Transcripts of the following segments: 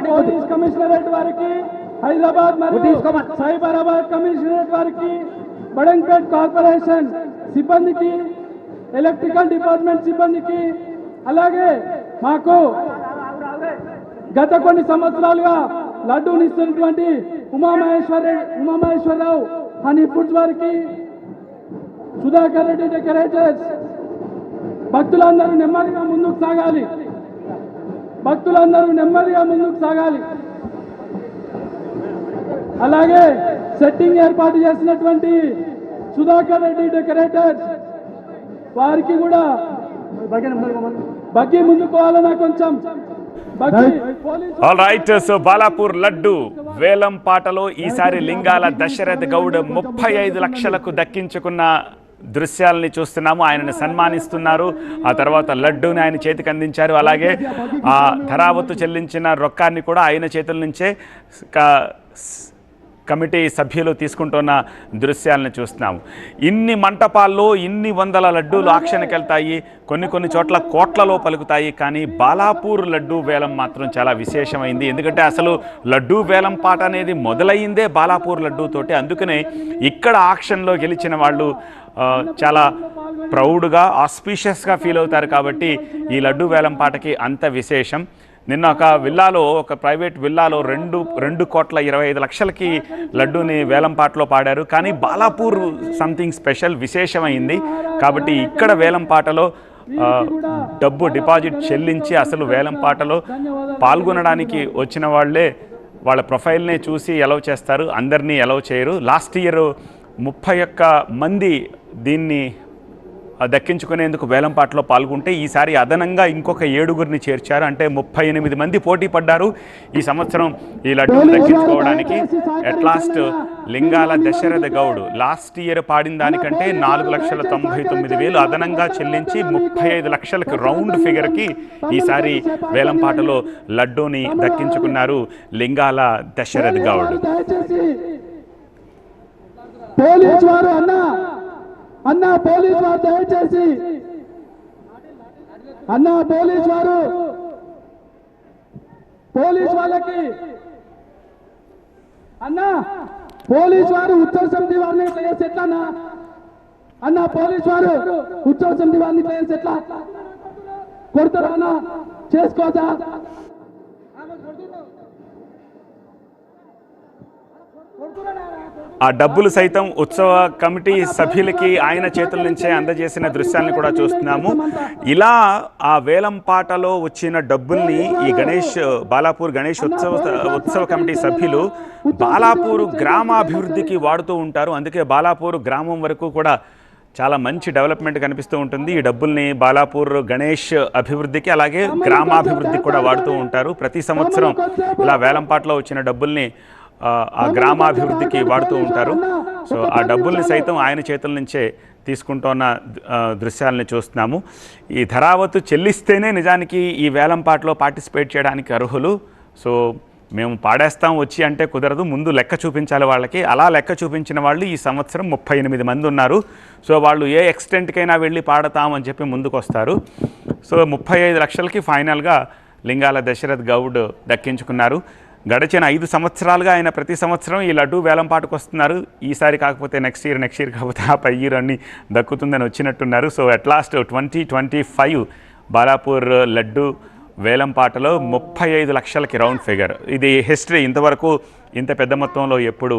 Police commissionerate వారికి, హైదరాబాద్ మరియు Cyberabad commissionerate వారికి, బడంగ్పేట్ కార్పొరేషన్ సిబ్బందికి, ఎలక్ట్రికల్ డిపార్ట్మెంట్ సిబ్బందికి, అలాగే మాకు గత కొన్ని సంవత్సరాలుగా లడ్డూనిస్తున్నటువంటి ఉమామహేశ్వరరావు హనీ ఫుడ్స్ వారికి, సుధాకర్ రెడ్డి డెకరేటర్స్, భక్తులందరూ నెమ్మదిగా ముందుకు సాగాలి, భక్తులందరూ నెమ్మదిగా ముందుకు సాగాలి. అలాగే సెట్టింగ్ ఏర్పాటు చేసినటువంటి సుధాకర్ రెడ్డి డెకరేటర్స్ వారికి కూడా బగ్గి ముందుకు పోవాలన్నా కొంచెం all right. So Balapur laddu వేలం పాటలో ఈసారి లింగాల దశరథ్ గౌడ్ 35 లక్షలకు దక్కించుకున్న దృశ్యాలని చూస్తున్నాము. ఆయనను సన్మానిస్తున్నారు. ఆ తర్వాత లడ్డూని ఆయన చేతికి అందించారు. అలాగే ఆ ధరావత్తు చెల్లించిన రొక్కాన్ని కూడా ఆయన చేతుల నుంచే కమిటీ సభ్యులు తీసుకుంటున్న దృశ్యాలను చూస్తున్నాము. ఇన్ని మంటపాల్లో ఇన్ని వందల లడ్డూలు ఆక్షన్కి వెళ్తాయి, కొన్ని చోట్ల కోట్లలో పలుకుతాయి. కానీ బాలాపూర్ లడ్డూ వేలం మాత్రం చాలా విశేషమైంది. ఎందుకంటే అసలు లడ్డూ వేలం పాట అనేది మొదలైందే బాలాపూర్ లడ్డూతోటి. అందుకనే ఇక్కడ ఆక్షన్లో గెలిచిన వాళ్ళు చాలా ప్రౌడ్గా ఆస్పీషియస్గా ఫీల్ అవుతారు. కాబట్టి ఈ లడ్డూ వేలం పాటకి అంత విశేషం. నిన్న ఒక విల్లాలో, ఒక ప్రైవేట్ విల్లాలో 2,25,00,000కి లడ్డూని వేలంపాటలో పాడారు. కానీ బాలాపూర్ సంథింగ్ స్పెషల్, విశేషమైంది. కాబట్టి ఇక్కడ వేలంపాటలో డబ్బు డిపాజిట్ చెల్లించి అసలు వేలంపాటలో పాల్గొనడానికి వచ్చిన వాళ్ళే వాళ్ళ ప్రొఫైల్నే చూసి ఎలవ్ చేస్తారు, అందరినీ ఎలవ్ చేయరు. లాస్ట్ ఇయర్ 31 మంది దీన్ని దక్కించుకునేందుకు వేలంపాటలో పాల్గొంటే ఈసారి అదనంగా ఇంకొక 7గురిని చేర్చారు. అంటే 38 మంది పోటీ పడ్డారు ఈ సంవత్సరం ఈ లడ్డూని దక్కించుకోవడానికి. At last Lingala Dasharatha Goud last year పాడిన దానికంటే 4,99,000 అదనంగా చెల్లించి 35 లక్షలకు రౌండ్ ఫిగర్కి ఈసారి వేలంపాటలో లడ్డూని దక్కించుకున్నారు లింగాల దశరథ్ గౌడ్. అన్నా పోలీసు వారు దయచేసి, అన్నా పోలీసు వారు, పోలీసు వాళ్ళకి, అన్నా పోలీసు వారు ఉత్సవ సమితి వారిని ఇట్లా చేసి ఎట్లా అన్నా పోలీసు వారు ఉత్సవ సమితి వారిని ఇట్లా చేసి ఎట్లా కొడతారా అన్నా? చేసుకోవచ్చా? ఆ డబ్బులు సైతం ఉత్సవ కమిటీ సభ్యులకి ఆయన చేతుల నుంచే అందజేసిన దృశ్యాలను కూడా చూస్తున్నాము. ఇలా ఆ వేలం పాటలో వచ్చిన డబ్బుల్ని ఈ బాలాపూర్ గణేష్ ఉత్సవ కమిటీ సభ్యులు బాలాపూర్ గ్రామాభివృద్ధికి వాడుతూ ఉంటారు. అందుకే బాలాపూర్ గ్రామం వరకు కూడా చాలా మంచి డెవలప్మెంట్ కనిపిస్తూ ఉంటుంది. ఈ డబ్బుల్ని బాలాపూర్ గణేష్ అభివృద్ధికి అలాగే గ్రామాభివృద్ధికి కూడా వాడుతూ ఉంటారు. ప్రతి సంవత్సరం ఇలా వేలంపాటలో వచ్చిన డబ్బుల్ని ఆ గ్రామాభివృద్ధికి వాడుతూ ఉంటారు. సో ఆ డబ్బుల్ని సైతం ఆయన చేతుల నుంచే తీసుకుంటున్న దృశ్యాలని చూస్తున్నాము. ఈ ధరావత్తు చెల్లిస్తేనే నిజానికి ఈ వేలంపాటలో పార్టిసిపేట్ చేయడానికి అర్హులు. సో మేము పాడేస్తాం వచ్చి అంటే కుదరదు, ముందు లెక్క చూపించాలి వాళ్ళకి. అలా లెక్క చూపించిన వాళ్ళు ఈ సంవత్సరం 38 మంది ఉన్నారు. సో వాళ్ళు ఏ ఎక్స్టెంట్కైనా వెళ్ళి పాడతామని చెప్పి ముందుకు వస్తారు. సో 35 లక్షలకి ఫైనల్గా లింగాల దశరథ్ గౌడ్ దక్కించుకున్నారు. గడిచిన 5 సంవత్సరాలుగా ఆయన ప్రతి సంవత్సరం ఈ లడ్డూ వేలంపాటుకు వస్తున్నారు. ఈసారి కాకపోతే నెక్స్ట్ ఇయర్ కాకపోతే ఆ పై ఇయర్ అన్నీ దక్కుతుందని వచ్చినట్టున్నారు. So at last 2025 Balapur laddu వేలంపాటలో 35 లక్షలకి రౌండ్ ఫిగర్. ఇది హిస్టరీ. ఇంతవరకు ఇంత పెద్ద మొత్తంలో ఎప్పుడు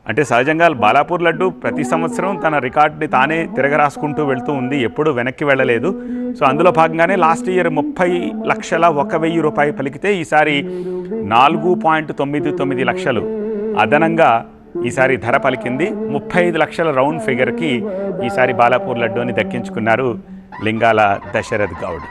అంటే సహజంగా బాలాపూర్ లడ్డు ప్రతి సంవత్సరం తన రికార్డుని తానే తిరగరాసుకుంటూ వెళ్తూ ఉంది, ఎప్పుడు వెనక్కి వెళ్ళలేదు. సో అందులో భాగంగానే లాస్ట్ ఇయర్ 30,01,000 రూపాయలు పలికితే ఈసారి 4.99 లక్షలు అదనంగా ఈసారి ధర పలికింది. 35 లక్షల రౌండ్ ఫిగర్కి ఈసారి బాలాపూర్ లడ్డూని దక్కించుకున్నారు లింగాల దశరథ్ గౌడ్.